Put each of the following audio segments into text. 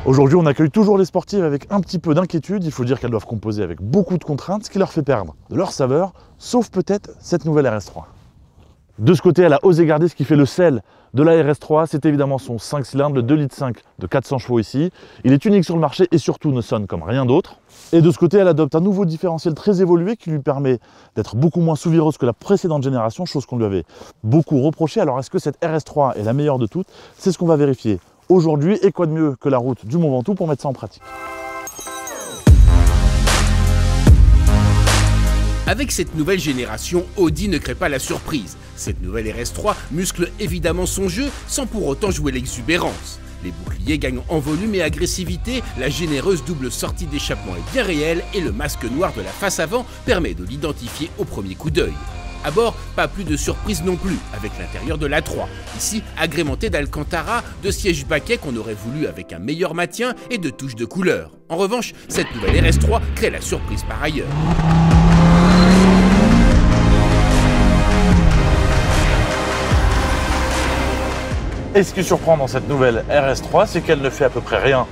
Aujourd'hui, on accueille toujours les sportives avec un petit peu d'inquiétude. Il faut dire qu'elles doivent composer avec beaucoup de contraintes, ce qui leur fait perdre de leur saveur, sauf peut-être cette nouvelle RS3. De ce côté, elle a osé garder ce qui fait le sel de la RS3. C'est évidemment son 5 cylindres, le 2,5 litres de 400 chevaux ici. Il est unique sur le marché et surtout ne sonne comme rien d'autre. Et de ce côté, elle adopte un nouveau différentiel très évolué qui lui permet d'être beaucoup moins sous-vireuse que la précédente génération, chose qu'on lui avait beaucoup reproché. Alors, est-ce que cette RS3 est la meilleure de toutes? C'est ce qu'on va vérifier aujourd'hui, et quoi de mieux que la route du Mont Ventoux pour mettre ça en pratique. Avec cette nouvelle génération, Audi ne crée pas la surprise. Cette nouvelle RS3 muscle évidemment son jeu sans pour autant jouer l'exubérance. Les boucliers gagnent en volume et agressivité, la généreuse double sortie d'échappement est bien réelle et le masque noir de la face avant permet de l'identifier au premier coup d'œil. À bord, pas plus de surprise non plus, avec l'intérieur de l'A3, ici agrémenté d'Alcantara, de sièges baquets qu'on aurait voulu avec un meilleur maintien et de touches de couleur. En revanche, cette nouvelle RS3 crée la surprise par ailleurs. Et ce qui surprend dans cette nouvelle RS3, c'est qu'elle ne fait à peu près rien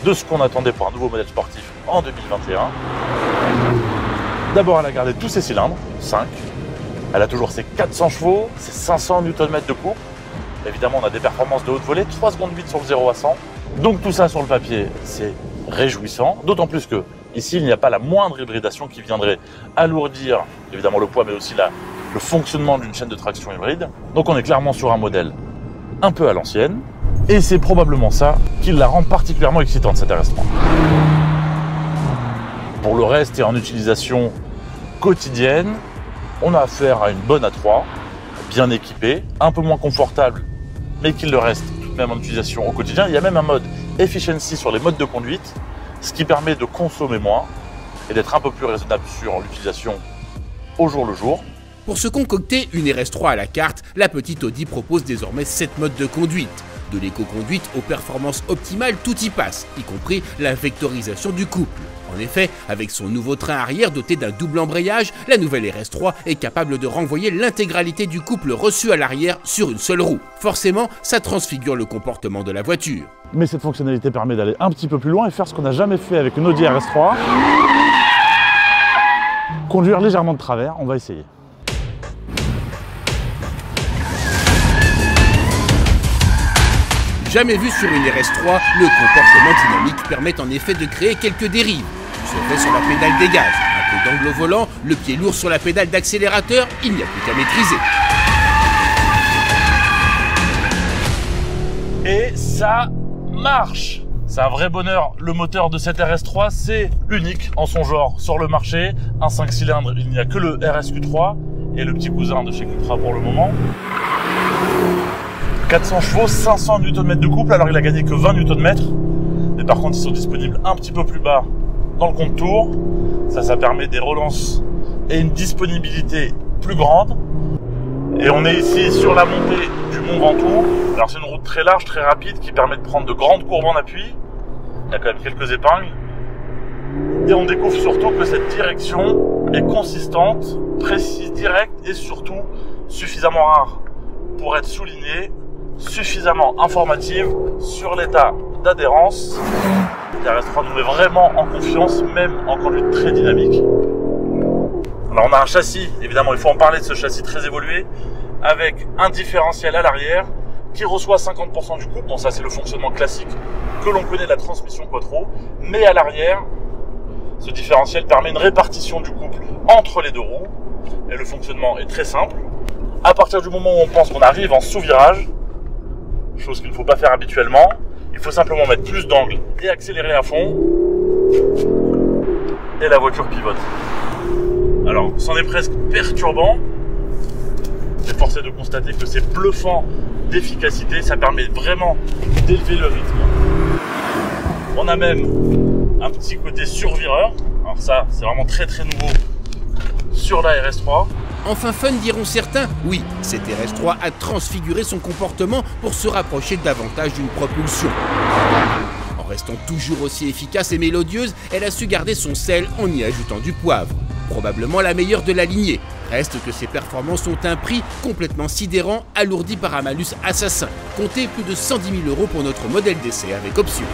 de ce qu'on attendait pour un nouveau modèle sportif en 2021. D'abord, elle a gardé tous ses cylindres, 5. Elle a toujours ses 400 chevaux, ses 500 Nm de couple. Évidemment, on a des performances de haute volée, 3 secondes 8 sur le 0 à 100. Donc tout ça sur le papier, c'est réjouissant. D'autant plus que ici, il n'y a pas la moindre hybridation qui viendrait alourdir évidemment le poids, mais aussi le fonctionnement d'une chaîne de traction hybride. Donc on est clairement sur un modèle un peu à l'ancienne. Et c'est probablement ça qui la rend particulièrement excitante, cette RS3. Pour le reste, et en utilisation quotidienne, on a affaire à une bonne A3, bien équipée, un peu moins confortable, mais qu'il le reste tout de même en utilisation au quotidien. Il y a même un mode efficiency sur les modes de conduite, ce qui permet de consommer moins et d'être un peu plus raisonnable sur l'utilisation au jour le jour. Pour se concocter une RS3 à la carte, la petite Audi propose désormais 7 modes de conduite. De l'éco-conduite aux performances optimales, tout y passe, y compris la vectorisation du couple. En effet, avec son nouveau train arrière doté d'un double embrayage, la nouvelle RS3 est capable de renvoyer l'intégralité du couple reçu à l'arrière sur une seule roue. Forcément, ça transfigure le comportement de la voiture. Mais cette fonctionnalité permet d'aller un petit peu plus loin et faire ce qu'on n'a jamais fait avec une Audi RS3. Conduire légèrement de travers, on va essayer. Jamais vu sur une RS3, le comportement dynamique permet en effet de créer quelques dérives. Se fait sur la pédale des gaz, un peu d'angle au volant, le pied lourd sur la pédale d'accélérateur, il n'y a plus qu'à maîtriser. Et ça marche! C'est un vrai bonheur. Le moteur de cette RS3, c'est unique en son genre sur le marché. Un 5 cylindres, il n'y a que le RSQ3 et le petit cousin de chez Cupra pour le moment. 400 chevaux, 500 Nm de couple, alors il a gagné que 20 Nm. Mais par contre, ils sont disponibles un petit peu plus bas dans le compte-tour. Ça permet des relances et une disponibilité plus grande. Et on est ici sur la montée du Mont Ventoux. Alors c'est une route très large, très rapide, qui permet de prendre de grandes courbes en appui. Il y a quand même quelques épingles. Et on découvre surtout que cette direction est consistante, précise, directe et surtout suffisamment rare pour être soulignée, suffisamment informative sur l'état d'adhérence. La RS3 nous met vraiment en confiance, même en conduite très dynamique. Alors on a un châssis, évidemment il faut en parler de ce châssis très évolué, avec un différentiel à l'arrière qui reçoit 50% du couple. Bon, ça c'est le fonctionnement classique que l'on connaît de la transmission quattro, mais à l'arrière, ce différentiel permet une répartition du couple entre les deux roues et le fonctionnement est très simple. À partir du moment où on pense qu'on arrive en sous-virage, chose qu'il ne faut pas faire habituellement, il faut simplement mettre plus d'angle et accélérer à fond et la voiture pivote. Alors, c'en est presque perturbant, mais force est de constater que c'est bluffant d'efficacité, ça permet vraiment d'élever le rythme. On a même un petit côté survireur, alors ça c'est vraiment très nouveau sur la RS3. Enfin fun diront certains, oui, cette RS3 a transfiguré son comportement pour se rapprocher davantage d'une propulsion. En restant toujours aussi efficace et mélodieuse, elle a su garder son sel en y ajoutant du poivre. probablement la meilleure de la lignée. Reste que ses performances ont un prix complètement sidérant, alourdi par un malus assassin. Comptez plus de 110 000 € pour notre modèle d'essai avec option.